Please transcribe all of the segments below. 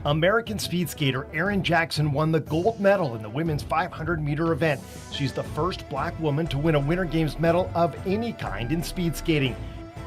American speedskater Erin Jackson won the gold medal in the women's 500-meter event. She's the first black woman to win a Winter Games medal of any kind in speed skating.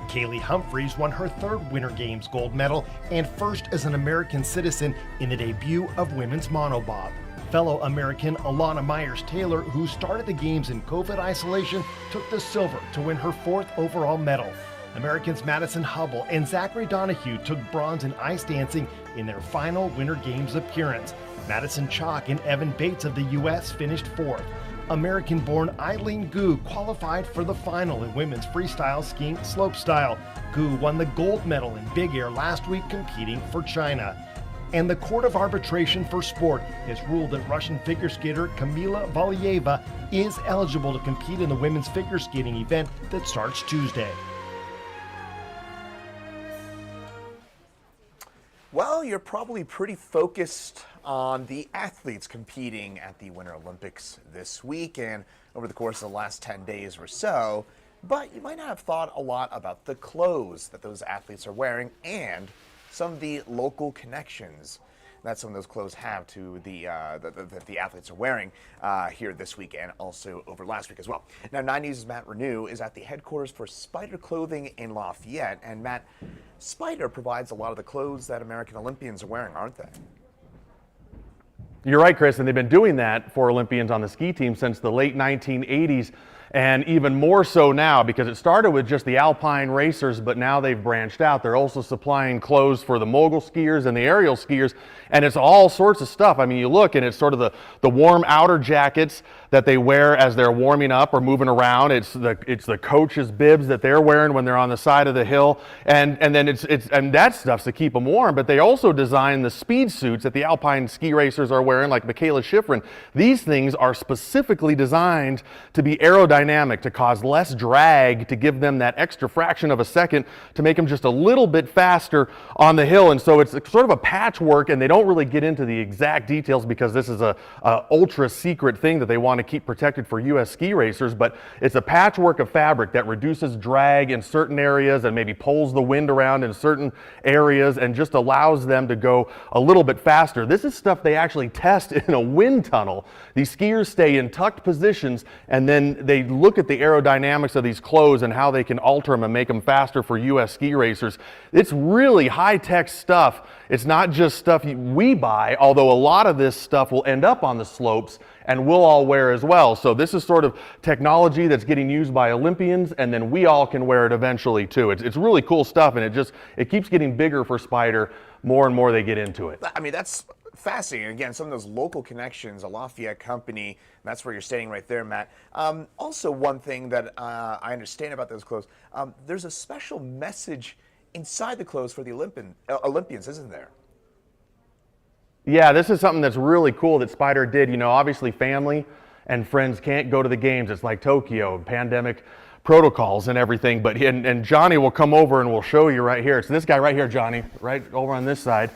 Kaillie Humphries won her third Winter Games gold medal and first as an American citizen in the debut of women's monobob. Fellow American Alana Myers-Taylor, who started the games in COVID isolation, took the silver to win her fourth overall medal. Americans Madison Hubble and Zachary Donahue took bronze in ice dancing in their final Winter Games appearance. Madison Chalk and Evan Bates of the U.S. finished fourth. American-born Eileen Gu qualified for the final in women's freestyle skiing slopestyle. Gu won the gold medal in big air last week, competing for China. And the Court of Arbitration for Sport has ruled that Russian figure skater Kamila Valieva is eligible to compete in the women's figure skating event that starts Tuesday. Well, you're probably pretty focused on the athletes competing at the Winter Olympics this week and over the course of the last 10 days or so, but you might not have thought a lot about the clothes that those athletes are wearing and some of the local connections that some of those clothes have to that the athletes are wearing here this week and also over last week as well. Now, 9 News' Matt Renew is at the headquarters for Spyder Clothing in Lafayette. And Matt, Spyder provides a lot of the clothes that American Olympians are wearing, aren't they? You're right, Chris, and they've been doing that for Olympians on the ski team since the late 1980s. And even more so now, because it started with just the alpine racers, but now they've branched out. They're also supplying clothes for the mogul skiers and the aerial skiers, and it's all sorts of stuff. I mean, you look and it's sort of the warm outer jackets that they wear as they're warming up or moving around. It's the coaches' bibs that they're wearing when they're on the side of the hill, and then it's that stuff's to keep them warm. But they also design the speed suits that the alpine ski racers are wearing, like Michaela Schifrin. These things are specifically designed to be aerodynamic, to cause less drag, to give them that extra fraction of a second to make them just a little bit faster on the hill. And so it's sort of a patchwork, and they don't really get into the exact details because this is a ultra secret thing that they want to keep protected for U.S. ski racers, but it's a patchwork of fabric that reduces drag in certain areas and maybe pulls the wind around in certain areas and just allows them to go a little bit faster. This is stuff they actually test in a wind tunnel. These skiers stay in tucked positions, and then they look at the aerodynamics of these clothes and how they can alter them and make them faster for U.S. ski racers. It's really high-tech stuff. It's not just stuff we buy, although a lot of this stuff will end up on the slopes and we'll all wear as well. So this is sort of technology that's getting used by Olympians, and then we all can wear it eventually too. It's really cool stuff, and it keeps getting bigger for Spyder more and more they get into it. I mean, that's fascinating. Again, some of those local connections, a Lafayette company, that's where you're standing right there, Matt. Also, one thing that I understand about those clothes, there's a special message inside the clothes for the Olympians, isn't there? Yeah, this is something that's really cool that Spyder did. You know, obviously family and friends can't go to the games. It's like Tokyo, pandemic protocols and everything. But and Johnny will come over and we'll show you right here. It's this guy right here, Johnny, right over on this side.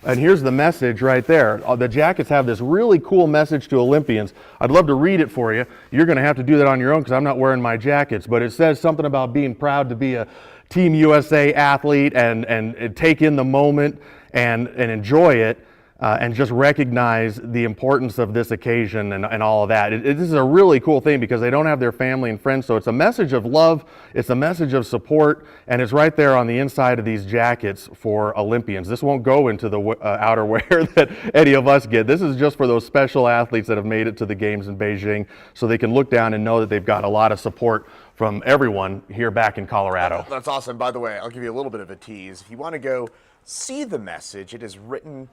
And here's the message right there. The jackets have this really cool message to Olympians. I'd love to read it for you. You're going to have to do that on your own because I'm not wearing my jackets. But it says something about being proud to be a Team USA athlete and take in the moment and enjoy it. And just recognize the importance of this occasion and all of that. This is a really cool thing because they don't have their family and friends, so it's a message of love, it's a message of support, and it's right there on the inside of these jackets for Olympians. This won't go into the outerwear that any of us get. This is just for those special athletes that have made it to the games in Beijing, so they can look down and know that they've got a lot of support from everyone here back in Colorado. That's awesome. By the way, I'll give you a little bit of a tease. If you want to go see the message, it is written,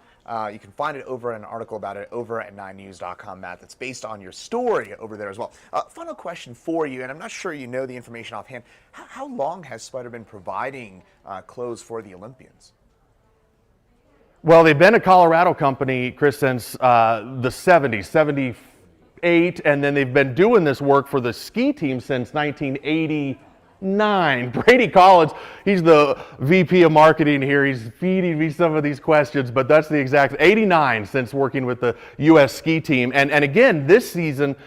you can find it over an article about it over at 9news.com, Matt, that's based on your story over there as well. Final question for you, and I'm not sure you know the information offhand. How long has Spyder been providing clothes for the Olympians? Well, they've been a Colorado company, Chris, since the 70s, 78, and then they've been doing this work for the ski team since 1980. Brady Collins, he's the VP of marketing here. He's feeding me some of these questions, but that's the exact 89 since working with the U.S. ski team. And again, this season,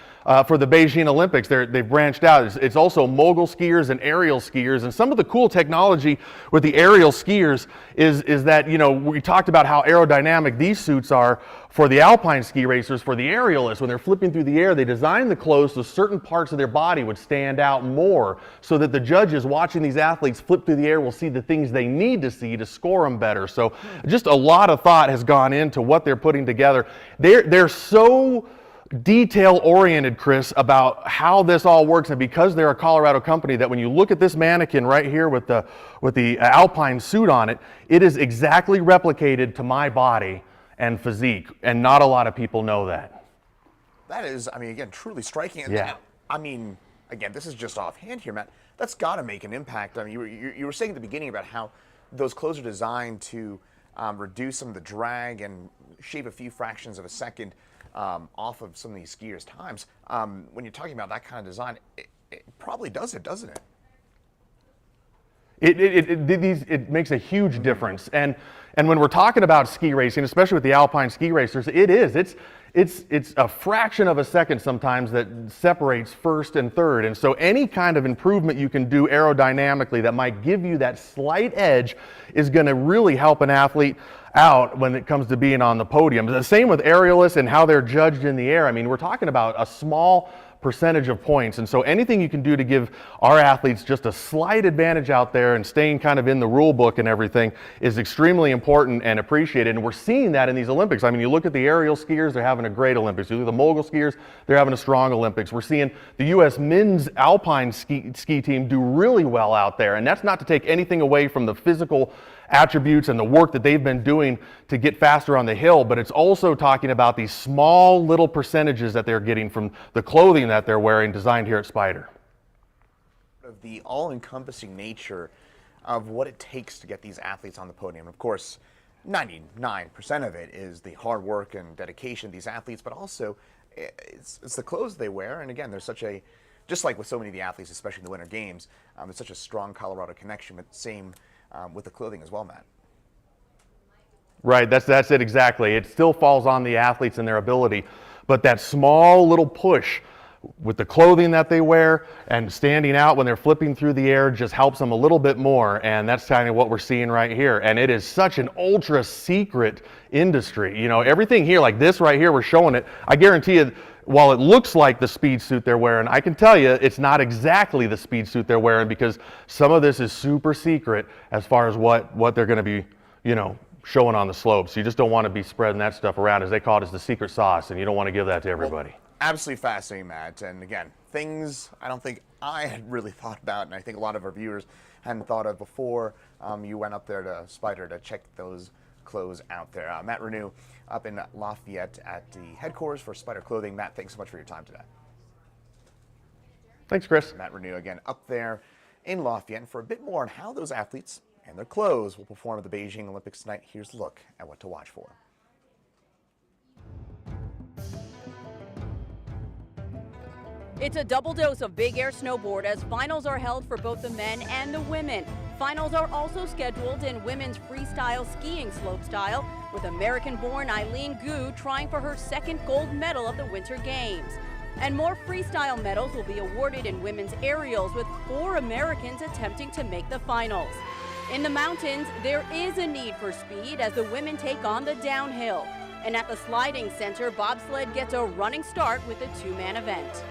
for the Beijing Olympics. They've branched out. It's also mogul skiers and aerial skiers. And some of the cool technology with the aerial skiers is that, you know, we talked about how aerodynamic these suits are for the alpine ski racers. For the aerialists, when they're flipping through the air, they designed the clothes so certain parts of their body would stand out more, so that the judges watching these athletes flip through the air will see the things they need to see to score them better. So just a lot of thought has gone into what they're putting together. They're so detail-oriented, Chris, about how this all works, and because they're a Colorado company, that when you look at this mannequin right here with the alpine suit on it, it is exactly replicated to my body and physique, and not a lot of people know that. That is, I mean, again, truly striking. And Yeah. that, I mean, again, this is just offhand here, Matt. That's got to make an impact. I mean, you were saying at the beginning about how those clothes are designed to reduce some of the drag and shave a few fractions of a second off of some of these skiers' times. When you're talking about that kind of design, it probably does it, doesn't it? It makes a huge difference. And when we're talking about ski racing, especially with the alpine ski racers, it's a fraction of a second sometimes that separates first and third. And so any kind of improvement you can do aerodynamically that might give you that slight edge is going to really help an athlete out when it comes to being on the podium. The same with aerialists and how they're judged in the air. I mean, we're talking about a small percentage of points, and so anything you can do to give our athletes just a slight advantage out there and staying kind of in the rule book and everything is extremely important and appreciated. And we're seeing that in these Olympics. I mean, you look at the aerial skiers, they're having a great Olympics. You look at the mogul skiers, they're having a strong Olympics. We're seeing the U.S. men's alpine ski team do really well out there, and that's not to take anything away from the physical attributes and the work that they've been doing to get faster on the hill, but it's also talking about these small little percentages that they're getting from the clothing that they're wearing, designed here at Spyder. Of the all-encompassing nature of what it takes to get these athletes on the podium. Of course, 99% of it is the hard work and dedication of these athletes, but also it's the clothes they wear. And again, there's such a, just like with so many of the athletes, especially in the Winter Games, there's such a strong Colorado connection, but same with the clothing as well, Matt. Right, that's it exactly. It still falls on the athletes and their ability, but that small little push with the clothing that they wear and standing out when they're flipping through the air just helps them a little bit more, and that's kind of what we're seeing right here. And it is such an ultra secret industry. You know, everything here, like this right here, we're showing it. I guarantee you, while it looks like the speed suit they're wearing, I can tell you it's not exactly the speed suit they're wearing, because some of this is super secret as far as what they're going to be, you know, showing on the slopes. You just don't want to be spreading that stuff around. As they call it, it's the secret sauce, and you don't want to give that to everybody. Well, absolutely fascinating, Matt. And again, things I don't think I had really thought about, and I think a lot of our viewers hadn't thought of before you went up there to Spyder to check those clothes out there. Matt Renew up in Lafayette at the headquarters for Spyder Clothing. Matt, thanks so much for your time today. Thanks, Chris. Matt Renew again up there in Lafayette. And for a bit more on how those athletes and their clothes will perform at the Beijing Olympics tonight, here's a look at what to watch for. It's a double dose of big air snowboard as finals are held for both the men and the women. Finals are also scheduled in women's freestyle skiing slopestyle, with American-born Eileen Gu trying for her second gold medal of the Winter Games. And more freestyle medals will be awarded in women's aerials, with 4 Americans attempting to make the finals. In the mountains, there is a need for speed as the women take on the downhill. And at the sliding center, bobsled gets a running start with a 2-man event.